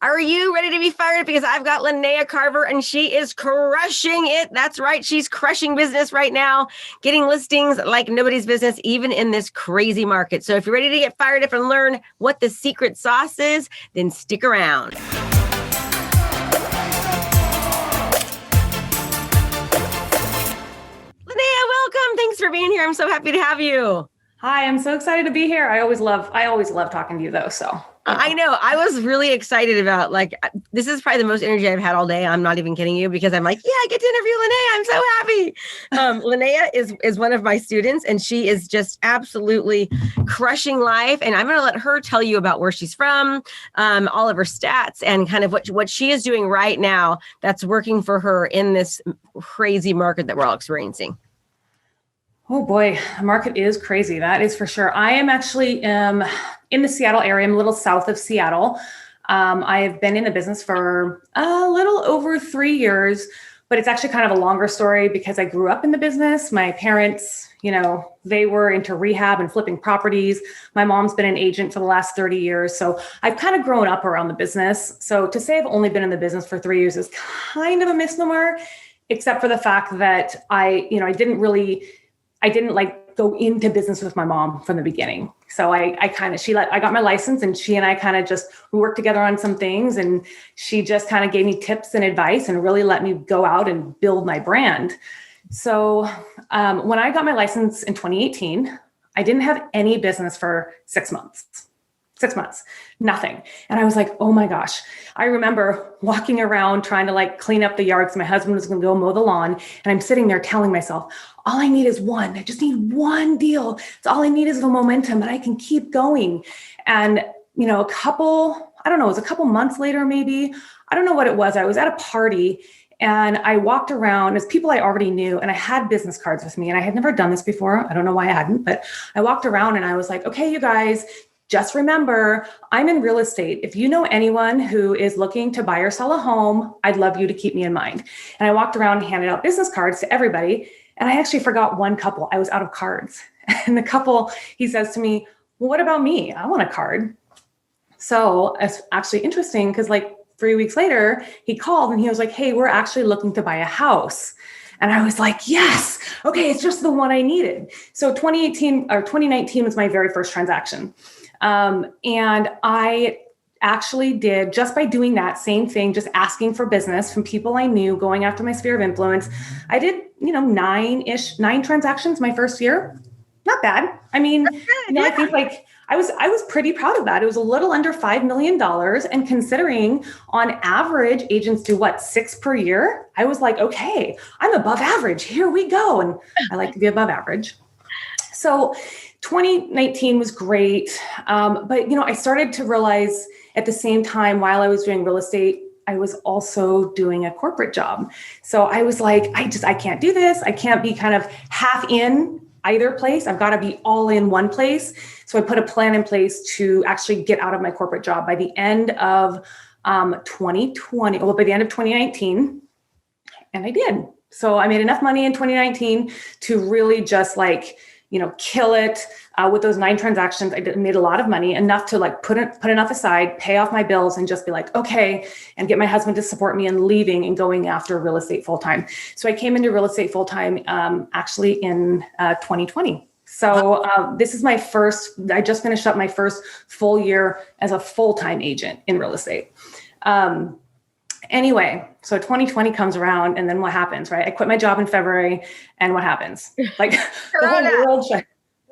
Are you ready to be fired? Because I've got Lynea Carver and she is crushing it. That's right. She's crushing business right now, getting listings like nobody's business, even in this crazy market. So if you're ready to get fired up and learn what the secret sauce is, then stick around. Lynea, welcome. Thanks for being here. I'm so happy to have you. Hi, I'm so excited to be here. I always love talking to you though. So I know. I was really excited about this is probably the most energy I've had all day. I'm not even kidding you because I'm like, yeah, I get to interview Lynea. I'm so happy. Lynea is one of my students and she is just absolutely crushing life. And I'm going to let her tell you about where she's from, all of her stats and kind of what she is doing right now that's working for her in this crazy market that we're all experiencing. Oh boy, the market is crazy. That is for sure. I am actually in the Seattle area. I'm a little south of Seattle. I've been in the business for a little over 3 years, but it's actually kind of a longer story because I grew up in the business. My parents, they were into rehab and flipping properties. My mom's been an agent for the last 30 years. So I've kind of grown up around the business. So to say I've only been in the business for 3 years is kind of a misnomer, except for the fact that I didn't go into business with my mom from the beginning. So I got my license and she and I we worked together on some things and she just kind of gave me tips and advice and really let me go out and build my brand. So when I got my license in 2018, I didn't have any business for 6 months. 6 months, nothing. And I was like, oh my gosh. I remember walking around trying to clean up the yard because my husband was going to go mow the lawn. And I'm sitting there telling myself, all I need is one. I just need one deal. It's all I need is the momentum and I can keep going. And, it was a couple months later, maybe, I don't know what it was. I was at a party and I walked around as people I already knew and I had business cards with me and I had never done this before. I don't know why I hadn't, but I walked around and I was like, okay, you guys, just remember, I'm in real estate. If you know anyone who is looking to buy or sell a home, I'd love you to keep me in mind. And I walked around and handed out business cards to everybody. And I actually forgot one couple. I was out of cards. And the couple, he says to me, well, what about me? I want a card. So it's actually interesting because 3 weeks later, he called and he was like, hey, we're actually looking to buy a house. And I was like, yes, okay, it's just the one I needed. So 2019 was my very first transaction. And I actually did, just by doing that same thing, just asking for business from people I knew, going after my sphere of influence. I did, 9 transactions my first year. Not bad. I mean, I think I was pretty proud of that. It was a little under $5 million. And considering on average, agents do 6 per year? I was like, okay, I'm above average. Here we go. And I like to be above average. So 2019 was great. But, I started to realize at the same time, while I was doing real estate, I was also doing a corporate job. So I was like, I can't do this. I can't be kind of half in either place. I've got to be all in one place. So I put a plan in place to actually get out of my corporate job by the end of 2020, by the end of 2019. And I did. So I made enough money in 2019 to really just kill it with those 9 transactions. I made a lot of money, enough to put enough aside, pay off my bills and just be like, okay, and get my husband to support me in leaving and going after real estate full-time. So I came into real estate full-time actually in 2020. So this is I just finished up my first full year as a full-time agent in real estate. Anyway, so 2020 comes around and then what happens, right? I quit my job in February and what happens? The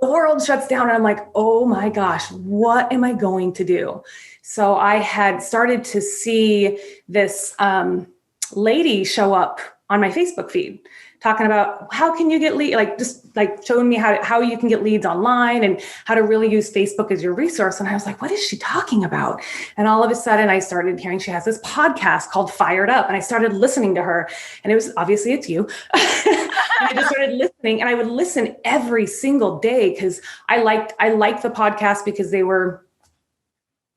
world shuts down and I'm like, oh my gosh, what am I going to do? So I had started to see this lady show up on my Facebook feed talking about how can you get leads, showing me how you can get leads online and how to really use Facebook as your resource. And I was like, what is she talking about? And all of a sudden I started hearing she has this podcast called F.I.R.E.D U.P. And I started listening to her and it was obviously it's you. And I just started listening and I would listen every single day because I liked the podcast because they were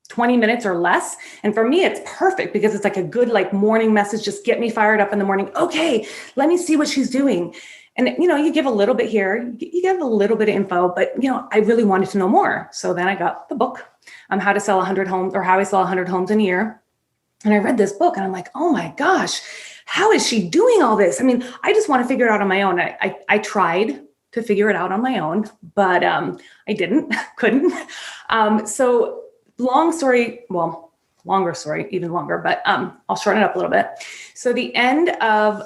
20 minutes or less. And for me, it's perfect because it's a good morning message. Just get me fired up in the morning. Okay, let me see what she's doing. And, you give a little bit here, you give a little bit of info, but, I really wanted to know more. So then I got the book, How to Sell 100 Homes or How I Sell 100 Homes in a Year. And I read this book and I'm like, oh my gosh, how is she doing all this? I mean, I just want to figure it out on my own. I tried to figure it out on my own, but I couldn't. So long story, well, longer story, even longer, but I'll shorten it up a little bit. So the end of,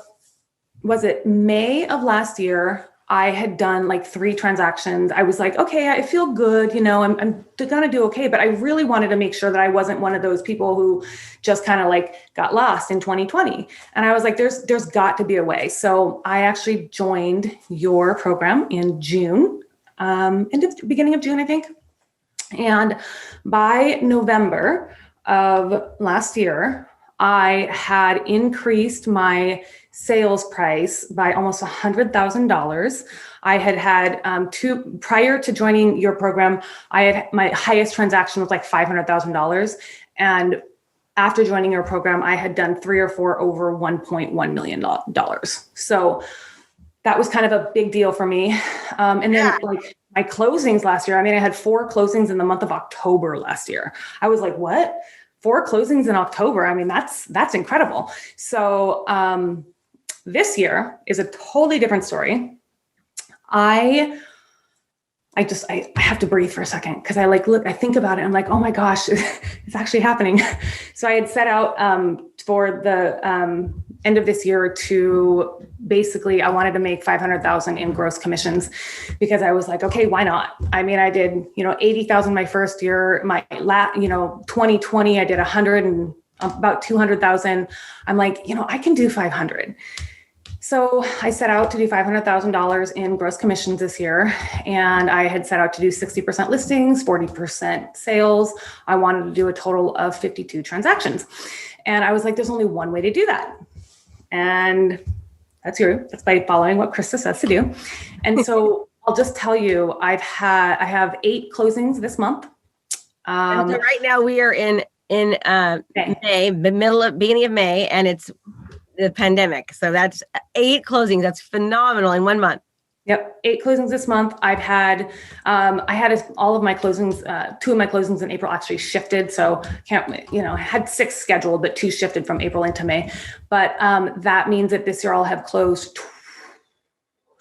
was it May of last year, I had done like 3 transactions. I was like, okay, I feel good. You know, I'm going to do okay. But I really wanted to make sure that I wasn't one of those people who just kind of like got lost in 2020. And I was like, there's got to be a way. So I actually joined your program in June, beginning of June, I think. And by November of last year, I had increased my sales price by almost $100,000. I had prior to joining your program, I had my highest transaction was like $500,000. And after joining your program, I had done 3 or 4 over $1.1 million. So that was kind of a big deal for me. And then like my closings last year, I mean, I had 4 closings in the month of October last year. I was like, what? 4 closings in October. I mean, that's incredible. So this year is a totally different story. I have to breathe for a second because I think about it. I'm like, oh my gosh, it's actually happening. So I had set out for the end of this year to basically, I wanted to make 500,000 in gross commissions because I was like, okay, why not? I mean, I did, 80,000 my first year, 2020, I did 100 and about 200,000. I'm like, I can do 500. So I set out to do $500,000 in gross commissions this year. And I had set out to do 60% listings, 40% sales. I wanted to do a total of 52 transactions. And I was like, there's only one way to do that. And that's by following what Krista says to do. And so I'll just tell you, I have 8 closings this month. And so right now we are in May, beginning of May, and it's the pandemic. So that's 8 closings. That's phenomenal in 1 month. Yep. 8 closings this month. I had all of my closings, 2 of my closings in April actually shifted. So I had 6 scheduled, but 2 shifted from April into May. But that means that this year I'll have closed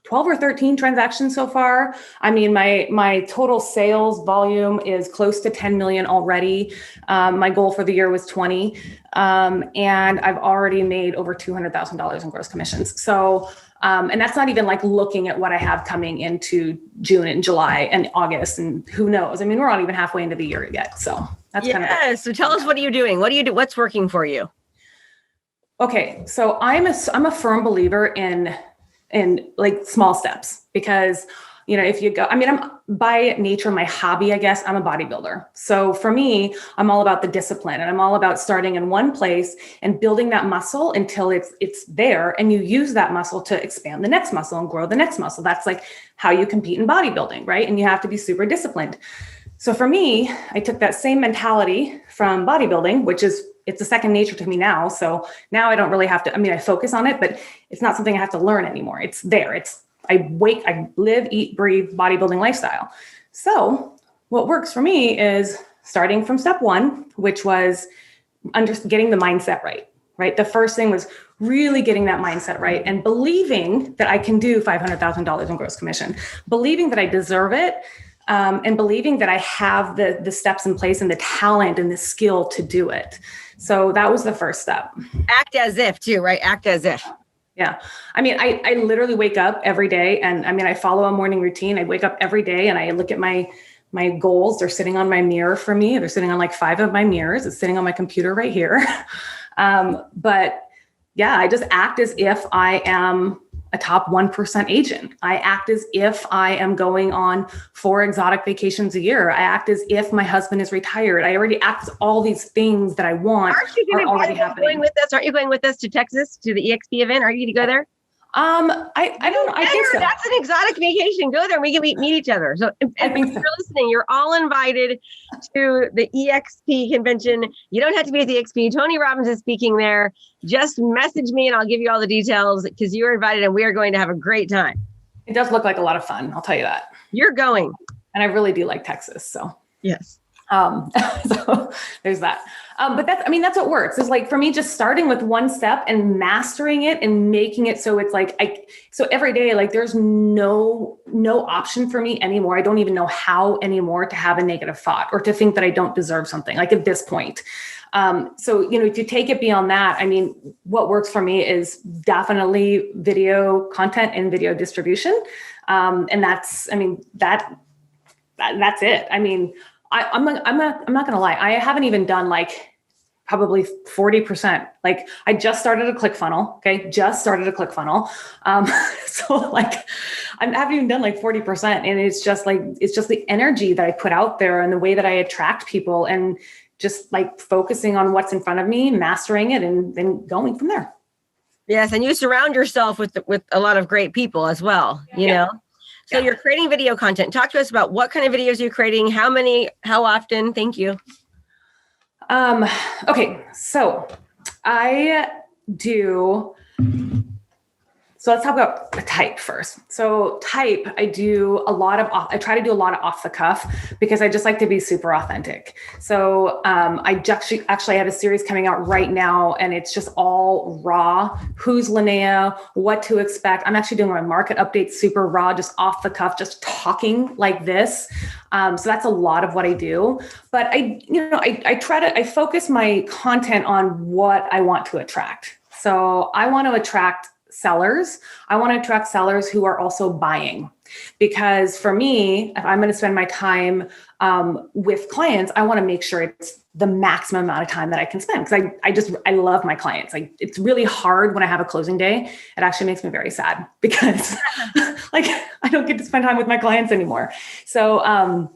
12 or 13 transactions so far. I mean, my total sales volume is close to 10 million already. My goal for the year was 20. And I've already made over $200,000 in gross commissions. So, and that's not even like looking at what I have coming into June and July and August and who knows. I mean, we're not even halfway into the year yet. So that's kind of. So tell us, what are you doing? What do you do? What's working for you? Okay. So I'm a firm believer in like small steps because, if you go, I mean, I'm by nature, my hobby, I guess, I'm a bodybuilder. So for me, I'm all about the discipline and I'm all about starting in one place and building that muscle until it's there. And you use that muscle to expand the next muscle and grow the next muscle. That's like how you compete in bodybuilding, right? And you have to be super disciplined. So for me, I took that same mentality from bodybuilding, it's a second nature to me now. So now I don't really have to, I focus on it, but it's not something I have to learn anymore. It's there. I live, eat, breathe bodybuilding lifestyle. So what works for me is starting from step 1, which was getting the mindset right? The first thing was really getting that mindset right and believing that I can do $500,000 in gross commission, believing that I deserve it. And believing that I have the steps in place and the talent and the skill to do it. So that was the first step. Act as if too, right? Act as if. Yeah. I mean, I literally wake up every day and I follow a morning routine. I wake up every day and I look at my goals. They're sitting on my mirror for me. They're sitting on like 5 of my mirrors. It's sitting on my computer right here. But yeah, I just act as if I am a top 1% agent. I act as if I am going on 4 exotic vacations a year. I act as if my husband is retired. I already act as all these things that I want are already happening. Aren't you going with us to Texas to the EXP event? Are you going to go there? I don't know. I think so. That's an exotic vacation. Go there and we can meet each other. So if you're listening, you're all invited to the EXP convention. You don't have to be at the EXP. Tony Robbins is speaking there. Just message me and I'll give you all the details because you're invited and we are going to have a great time. It does look like a lot of fun. I'll tell you that. You're going. And I really do like Texas. So yes. Um, so there's that. But that's what works. Is like for me, just starting with one step and mastering it and making it so it's like so every day, like there's no option for me anymore. I don't even know how anymore to have a negative thought or to think that I don't deserve something, like at this point. So, if you take it beyond that, I mean, what works for me is definitely video content and video distribution. And that's it. I mean, I'm not going to lie. I haven't even done like probably 40%. Like I just started a ClickFunnels. Okay. Just started a ClickFunnels. So like I haven't even done like 40%. And it's just the energy that I put out there and the way that I attract people and just like focusing on what's in front of me, mastering it, and then going from there. Yes. And you surround yourself with a lot of great people as well, you know? So you're creating video content. Talk to us about what kind of videos you're creating, how many, how often. Thank you. Okay. So let's talk about type first. So type, I try to do a lot of off the cuff because I just like to be super authentic. So I actually have a series coming out right now and it's just all raw. Who's Lynea? What to expect? I'm actually doing my market update super raw, just off the cuff, just talking like this. So that's a lot of what I do. But I focus my content on what I want to attract. So I want to attract sellers. I want to attract sellers who are also buying, because for me, if I'm going to spend my time with clients, I want to make sure it's the maximum amount of time that I can spend. Because I love my clients. Like it's really hard when I have a closing day. It actually makes me very sad because like I don't get to spend time with my clients anymore. So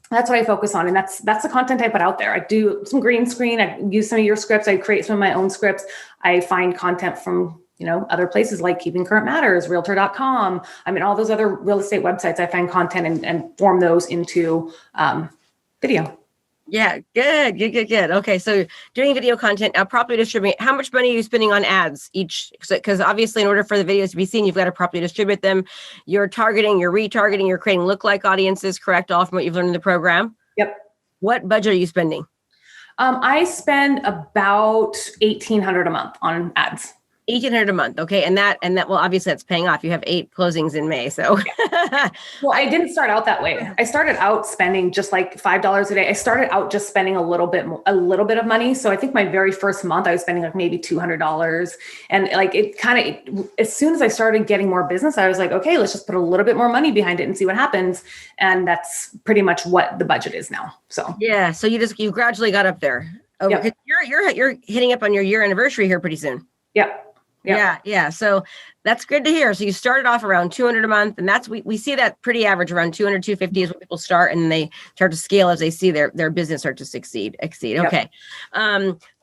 that's what I focus on. And that's the content I put out there. I do some green screen. I use some of your scripts. I create some of my own scripts. I find content from other places like Keeping Current Matters, Realtor.com. I mean, all those other real estate websites, I find content and form those into video. Yeah, good. Okay, so doing video content, now properly distribute. How much money are you spending on ads each? Because obviously in order for the videos to be seen, you've got to properly distribute them. You're targeting, you're retargeting, you're creating lookalike audiences, correct? All from what you've learned in the program? Yep. What budget are you spending? I spend about $1,800 a month on ads. $1,800 a month. Okay. And that, well, obviously that's paying off. You have 8 closings in May. So, well, I didn't start out that way. I started out spending just like $5 a day. I started out just spending a little bit of money. So I think my very first month I was spending like maybe $200, and like as soon as I started getting more business, I was like, okay, let's just put a little bit more money behind it and see what happens. And that's pretty much what the budget is now. So, yeah. So you gradually got up there. Oh, yep. You're hitting up on your year anniversary here pretty soon. Yep. Yeah. So that's good to hear. So you started off around 200 a month, and that's, we see that pretty average around 200, 250 is when people start, and they start to scale as they see their business start to exceed. Yep. Okay.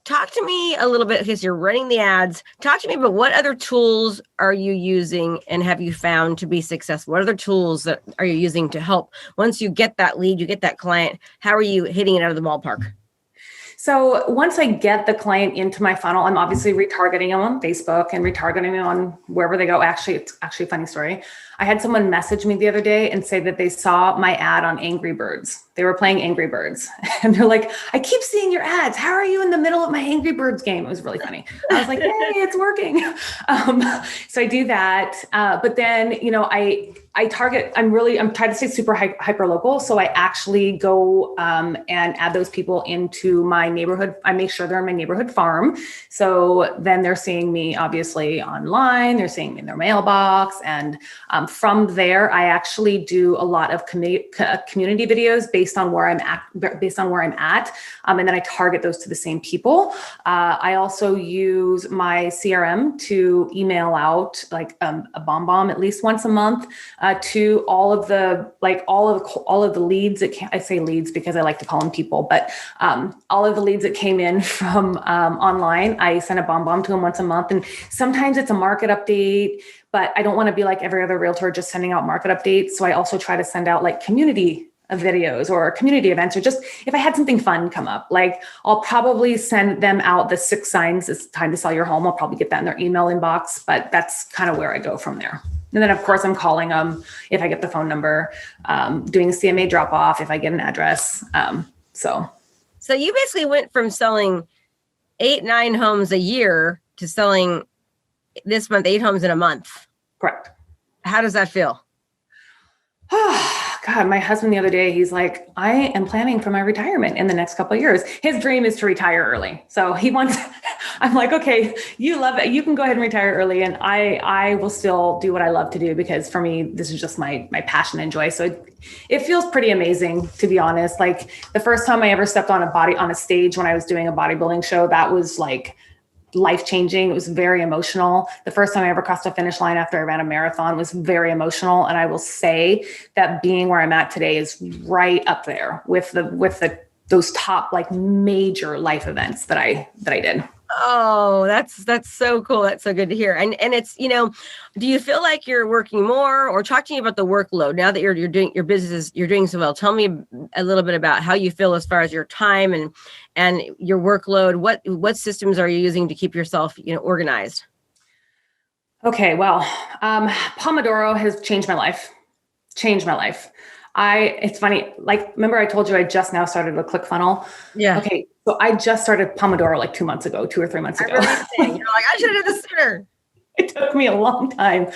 Talk to me a little bit, because you're running the ads. Talk to me about what other tools are you using and have you found to be successful? What other tools that are you using to help once you get that lead, you get that client? How are you hitting it out of the ballpark? So once I get the client into my funnel, I'm obviously retargeting them on Facebook and retargeting them on wherever they go. Actually, it's actually a funny story. I had someone message me the other day and say that they saw my ad on Angry Birds. They were playing Angry Birds. And they're like, I keep seeing your ads. How are you in the middle of my Angry Birds game? It was really funny. I was like, hey, it's working. So I do that. But then, I target, I'm trying to stay super hyper local. So I actually go and add those people into my neighborhood. I make sure they're in my neighborhood farm. So then they're seeing me obviously online, they're seeing me in their mailbox. And from there, I actually do a lot of community videos based on where I'm at. And then I target those to the same people. I also use my CRM to email out like a bomb at least once a month to all of the leads that I say leads because I like to call them people, but all of the leads that came in from online, I send a bomb to them once a month. And sometimes it's a market update, but I don't want to be like every other realtor just sending out market updates. So I also try to send out like community videos or community events, or just if I had something fun come up, like I'll probably send them out the 6 signs it's time to sell your home. I'll probably get that in their email inbox, but that's kind of where I go from there. And then of course I'm calling them if I get the phone number, doing a CMA drop off if I get an address. So you basically went from selling 8-9 homes a year to selling this month 8 homes in a month. Correct. How does that feel? God, my husband the other day, he's like, I am planning for my retirement in the next couple of years. His dream is to retire early. So he wants, I'm like, okay, you love it. You can go ahead and retire early. And I will still do what I love to do, because for me, this is just my passion and joy. So it feels pretty amazing, to be honest. Like the first time I ever stepped on a stage when I was doing a bodybuilding show, that was like life-changing. It was very emotional. The first time I ever crossed a finish line after I ran a marathon was very emotional. And I will say that being where I'm at today is right up there with those top like major life events that I did. Oh, that's so cool. That's so good to hear. And it's, do you feel like you're working more, or talk to me about the workload now that you're doing your business, you're doing so well? Tell me a little bit about how you feel as far as your time and your workload. What systems are you using to keep yourself, organized? Okay. Well, Pomodoro has changed my life. It's funny. Like, remember I told you I just now started a ClickFunnels? Yeah. Okay. So I just started Pomodoro like 2 months ago, 2 or 3 months ago. You're like, I should have done this sooner. It took me a long time.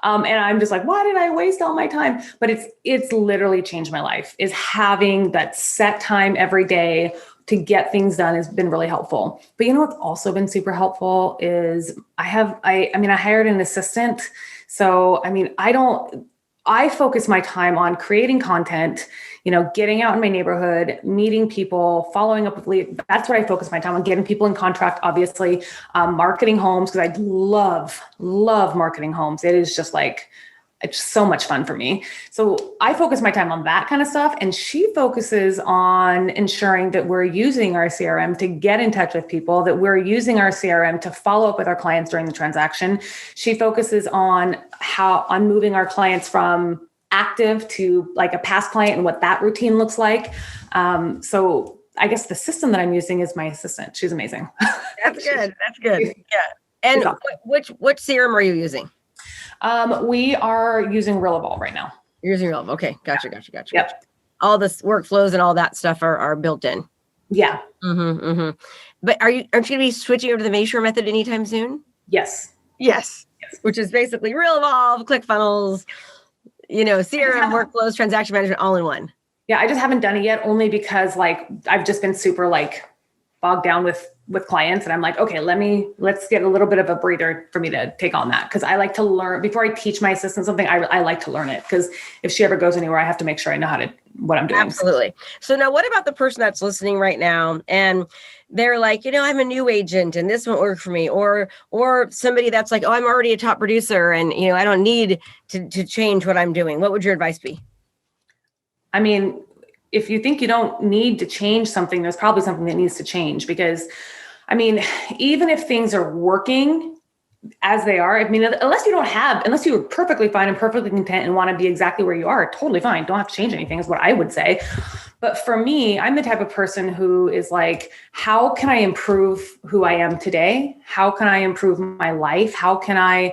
And I'm just like, why did I waste all my time? But it's literally changed my life, is having that set time every day to get things done has been really helpful. But what's also been super helpful is I hired an assistant. So, I focus my time on creating content, getting out in my neighborhood, meeting people, following up with leads. That's what I focus my time on, getting people in contract, obviously, marketing homes, because I love marketing homes. It is just like, it's so much fun for me. So I focus my time on that kind of stuff. And she focuses on ensuring that we're using our CRM to get in touch with people, that we're using our CRM to follow up with our clients during the transaction. She focuses on moving our clients from active to like a past client and what that routine looks like. So I guess the system that I'm using is my assistant. She's amazing. That's good. Yeah. And which CRM are you using? We are using Realtor right now. You're using Realtor. Okay. Gotcha. Yep. All the workflows and all that stuff are built in. Yeah. Mm-hmm. But aren't you going to be switching over to the Mashore method anytime soon? Yes. Which is basically Realtor, ClickFunnels, CRM workflows, transaction management, all in one. Yeah. I just haven't done it yet, only because like, I've just been super like bogged down with clients. And I'm like, okay, let's get a little bit of a breather for me to take on that. Cause I like to learn before I teach my assistant something. I like to learn it, because if she ever goes anywhere, I have to make sure I know what I'm doing. Absolutely. So now what about the person that's listening right now and they're like, I'm a new agent and this won't work for me, or somebody that's like, oh, I'm already a top producer and, I don't need to change what I'm doing. What would your advice be? I mean, if you think you don't need to change something, there's probably something that needs to change, because even if things are working as they are, unless you're perfectly fine and perfectly content and want to be exactly where you are, totally fine. Don't have to change anything is what I would say. But for me, I'm the type of person who is like, how can I improve who I am today? How can I improve my life? How can I,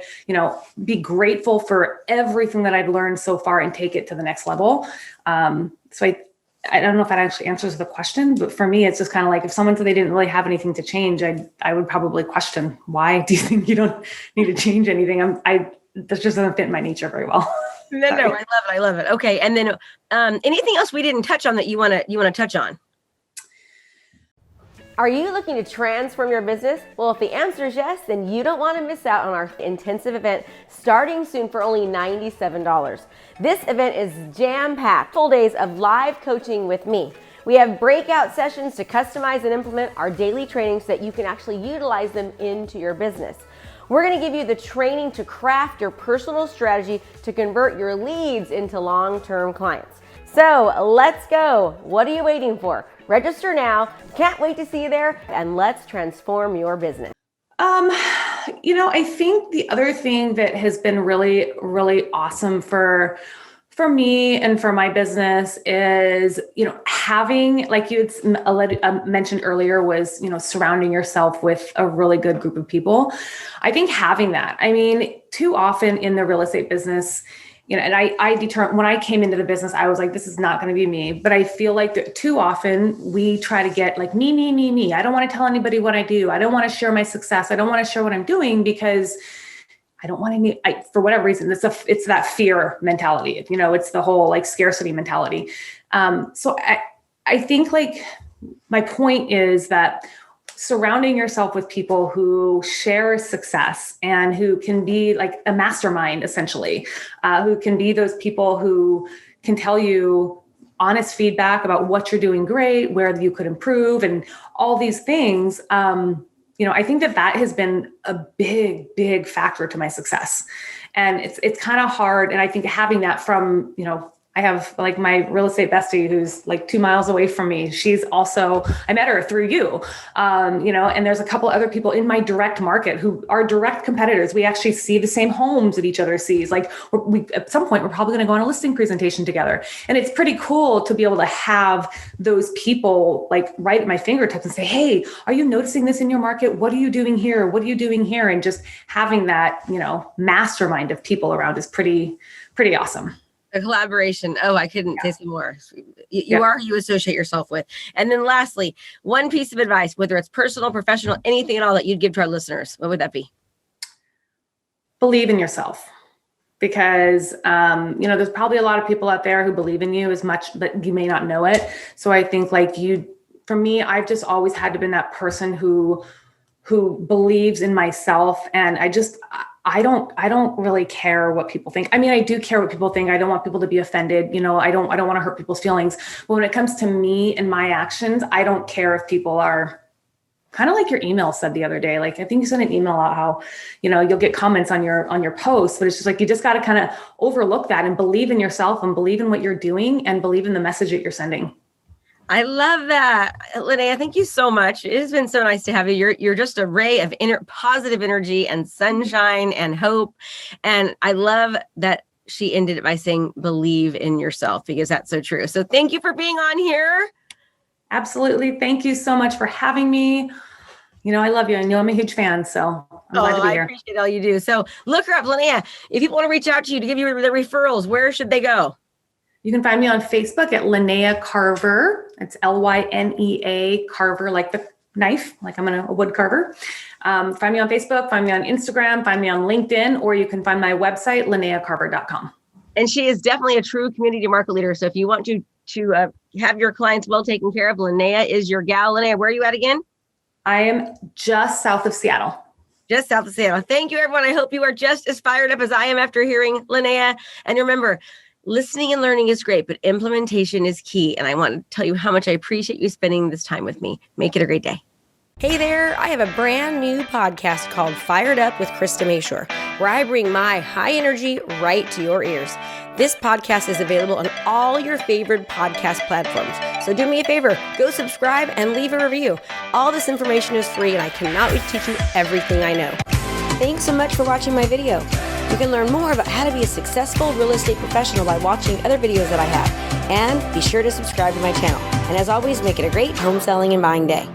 be grateful for everything that I've learned so far and take it to the next level? So I don't know if that actually answers the question, but for me, it's just kind of like if someone said they didn't really have anything to change, I would probably question, why do you think you don't need to change anything? That just doesn't fit in my nature very well. No, I love it. Okay. And then anything else we didn't touch on that you want to touch on? Are you looking to transform your business? Well, if the answer is yes, then you don't want to miss out on our intensive event starting soon for only $97. This event is jam-packed, full days of live coaching with me. We have breakout sessions to customize and implement our daily training so that you can actually utilize them into your business. We're going to give you the training to craft your personal strategy to convert your leads into long-term clients. So let's go. What are you waiting for? Register now. Can't wait to see you there, and let's transform your business. I think the other thing that has been really, really awesome for me and for my business is, having, like you had mentioned earlier, was, surrounding yourself with a really good group of people. I think having that, too often in the real estate business, and I determined when I came into the business, I was like, this is not going to be me. But I feel like that too often we try to get like me. I don't want to tell anybody what I do. I don't want to share my success. I don't want to share what I'm doing because I don't want to, for whatever reason, it's that fear mentality. It's the whole like scarcity mentality. So I think like my point is that surrounding yourself with people who share success and who can be like a mastermind, essentially, who can be those people who can tell you honest feedback about what you're doing great, where you could improve, and all these things. I think that has been a big, big factor to my success. And it's kind of hard. And I think having that from, I have like my real estate bestie who's like 2 miles away from me. She's also, I met her through you, and there's a couple other people in my direct market who are direct competitors. We actually see the same homes that each other sees. Like we at some point, we're probably going to go on a listing presentation together. And it's pretty cool to be able to have those people like right at my fingertips and say, hey, are you noticing this in your market? What are you doing here? What are you doing here? And just having that, mastermind of people around is pretty awesome. A collaboration. Oh, I couldn't say some more. You are who you associate yourself with. And then lastly, one piece of advice, whether it's personal, professional, anything at all that you'd give to our listeners, what would that be? Believe in yourself. Because, there's probably a lot of people out there who believe in you as much, but you may not know it. So I think for me, I've just always had to be that person who believes in myself. And I don't really care what people think. I mean, I do care what people think. I don't want people to be offended. I don't want to hurt people's feelings. But when it comes to me and my actions, I don't care if people are kind of like your email said the other day. Like, I think you sent an email out how, you'll get comments on your posts, but it's just like, you just got to kind of overlook that and believe in yourself and believe in what you're doing and believe in the message that you're sending. I love that. Lynea, thank you so much. It has been so nice to have you. You're just a ray of positive energy and sunshine and hope. And I love that she ended it by saying, believe in yourself, because that's so true. So thank you for being on here. Absolutely. Thank you so much for having me. I love you. I know I'm a huge fan, so I'm glad to be here. I appreciate all you do. So look her up, Lynea. If people want to reach out to you to give you the referrals, where should they go? You can find me on Facebook at Lynea Carver. It's Lynea Carver, like the knife, like I'm a wood carver. Find me on Facebook, find me on Instagram, find me on LinkedIn, or you can find my website, LyneaCarver.com. And she is definitely a true community market leader. So if you want to have your clients well taken care of, Lynea is your gal. Lynea, where are you at again? I am just south of Seattle. Just south of Seattle. Thank you, everyone. I hope you are just as fired up as I am after hearing Lynea. And remember, listening and learning is great, but implementation is key. And I want to tell you how much I appreciate you spending this time with me. Make it a great day. Hey there, I have a brand new podcast called Fired Up with Krista Mashore, where I bring my high energy right to your ears. This podcast is available on all your favorite podcast platforms. So do me a favor, go subscribe and leave a review. All this information is free and I cannot wait to teach you everything I know. Thanks so much for watching my video. You can learn more about how to be a successful real estate professional by watching other videos that I have. And be sure to subscribe to my channel. And as always, make it a great home selling and buying day.